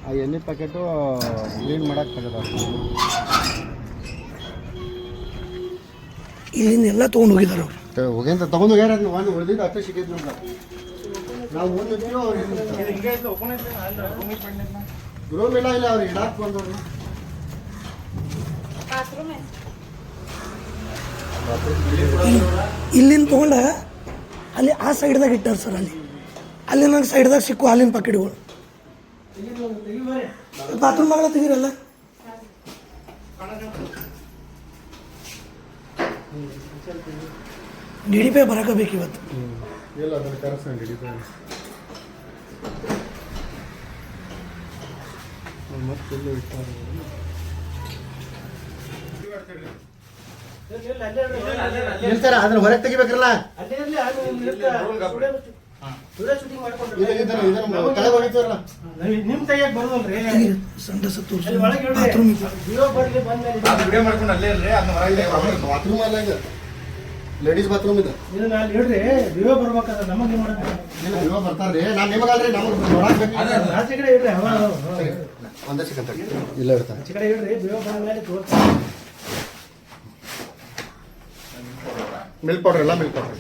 ಆ ಎಣ್ಣೆ packet clean ಮಾಡಕ್ಕೆ ತೆಗೆದ ಇಲ್ಲಿಂದ ಎಲ್ಲ ತೊಗೊಂಡು ಹೋಗಿದ್ದಾರೆ ಅವರು. ಹೋಗ್ಯಂತ ತೊಗೊಂಡು ಹೋಗ್ಯಾರ ಒಂದು ಉಳಿದಿದ್ದು ಅಷ್ಟೇ ಸಿಕ್ಕಿದ್ದು ನಮ್ಗೆ. ನಾವು ಓದಿರ್ತೀವೋ ರೂಮ್ ಇಲ್ಲ ಇಲ್ಲ ಅವ್ರು ಇಡಾಕ್ ಬಂದವ್ರು. ಇಲ್ಲಿಂದ ತೊಗೊಂಡ ಅಲ್ಲಿ ಆ ಸೈಡ್ದಾಗ ಇಟ್ಟಾರ ಸರ್. ಅಲ್ಲಿ ನಂಗೆ ಸೈಡ್ದಾಗ ಸಿಕ್ಕು ಹಾಲಿನ ಪ್ಯಾಕೆಟ್ಗಳು. ಬಾತ್ರೂಮ್ ಆಗಲ್ಲ ತೆಗೀರಲ್ಲ. DDP ಬರಕಬೇಕು ಇವತ್ತು. ಇಲ್ಲ ಅದನ್ನು ಕರೆಸ್ತಾನೆ DDP ಮತ್ತೆ ಎಲ್ಲೂ ಇರ್ತಾರ ಅದನ್ನ ಹೊರಗೆ ತೆಗಿಬೇಕ್ರಲ್ಲ. ನಿಮ್ ತೆಗಿಯಕ್ ಬರೋದಲ್ರಿ ಸಂಡಸ ತೋರಿಸಿ ಬಾತ್ರೂಮ್ ಬಾತ್ರೂಮ್ ಅಲ್ಲ ಇದು ಲೇಡೀಸ್ ಬಾತ್ರೂಮ್ ಇದು. ಇದನ್ನ ಅಲ್ಲಿ ಹೇಳ್ರಿ ವಿವೋ ಬರ್ಬೇಕಾದ್ರೆ ನಮಗೆ ವಿವೋ ಬರ್ತಾರ್ರಿ. ನಾನು ನಿಮಗಲ್ರಿ ನಮಗೆ ನೋಡಾಕ್ಬೇಕು. ಆಚೆ ಕಡೆ ಹೇಳ್ರಿ ಒಂದೇ ಸಿಕ್ಕಂತ ಇಲ್ಲ ಇರ್ತಾರೆ ಆಚೆ ಕಡೆ ಹೇಳ್ರಿ ವಿವೋ ಬಂದ ಮೇಲೆ ತೋರಿಸ್ತಾರೆ. ಮಿಲ್ಕ್ ಪೌಡರ್ ಎಲ್ಲ ಮಿಲ್ಕ್ ಪೌಡರ್